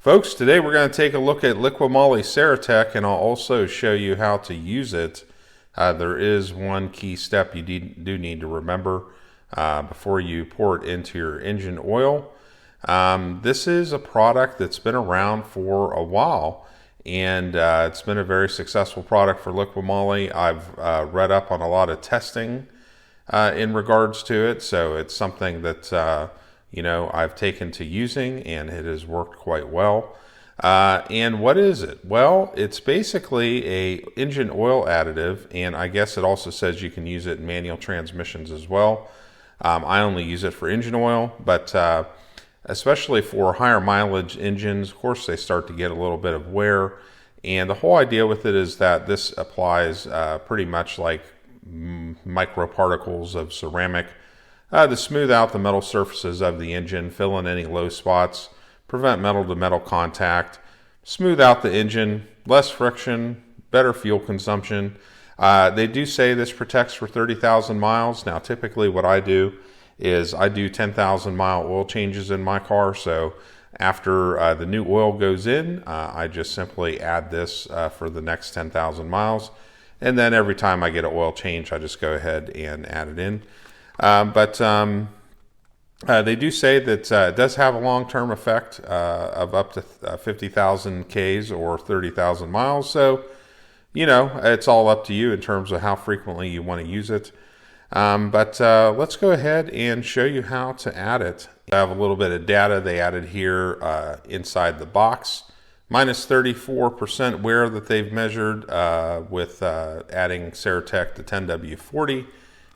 Folks, today we're going to take a look at Liqui Moly Ceratec, and I'll also show you how to use it. There is one key step you do need to remember before you pour it into your engine oil. This is a product that's been around for a while, and it's been a very successful product for Liqui Moly. I've read up on a lot of testing in regards to it, so it's something that I've taken to using, and it has worked quite well. And what is it? Well, it's basically a engine oil additive, and I guess it also says you can use it in manual transmissions as well. I only use it for engine oil, but especially for higher mileage engines, of course, they start to get a little bit of wear. And the whole idea with it is that this applies pretty much like microparticles of ceramic to smooth out the metal surfaces of the engine, fill in any low spots, prevent metal-to-metal contact, smooth out the engine, less friction, better fuel consumption. They do say this protects for 30,000 miles. Now, typically what I do is I do 10,000 mile oil changes in my car. So after the new oil goes in, I just simply add this for the next 10,000 miles. And then every time I get an oil change, I just go ahead and add it in. But they do say that it does have a long-term effect of up to 50,000 Ks or 30,000 miles. So, it's all up to you in terms of how frequently you want to use it. But let's go ahead and show you how to add it. I have a little bit of data they added here inside the box. Minus 34% wear that they've measured with adding Ceratec to 10W40.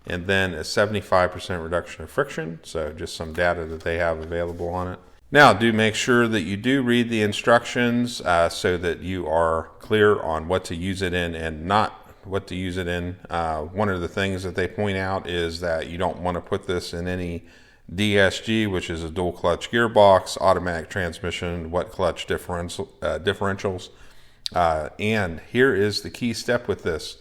And then a 75% reduction of friction. So just some data that they have available on it. Now, do make sure that you do read the instructions so that you are clear on what to use it in and not what to use it in. One of the things that they point out is that you don't want to put this in any DSG, which is a dual clutch gearbox, automatic transmission, wet clutch differentials. And here is the key step with this.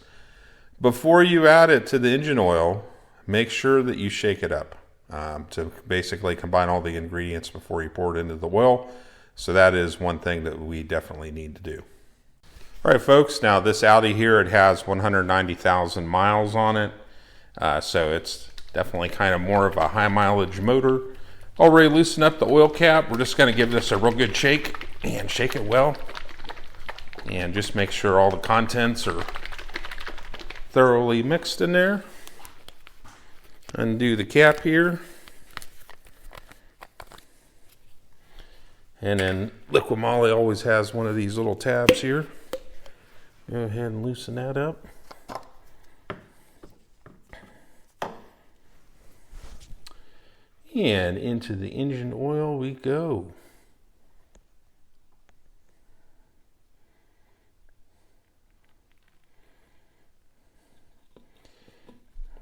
Before you add it to the engine oil, make sure that you shake it up to basically combine all the ingredients before you pour it into the oil. So that is one thing that we definitely need to do. All right, folks, now this Audi here, it has 190,000 miles on it. So it's definitely kind of more of a high mileage motor. Already loosened up the oil cap. We're just going to give this a real good shake and shake it well. And just make sure all the contents are thoroughly mixed in there. Undo the cap here. And then Liqui Moly always has one of these little tabs here. Go ahead and loosen that up. And into the engine oil we go.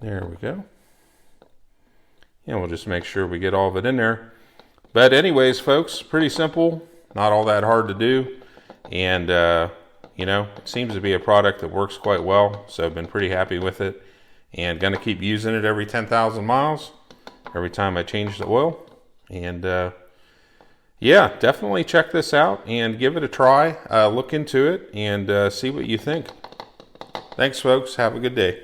There we go. And we'll just make sure we get all of it in there. But anyways, folks, pretty simple. Not all that hard to do. And, it seems to be a product that works quite well. So I've been pretty happy with it. And going to keep using it every 10,000 miles. Every time I change the oil. And, yeah, definitely check this out and give it a try. Look into it and see what you think. Thanks, folks. Have a good day.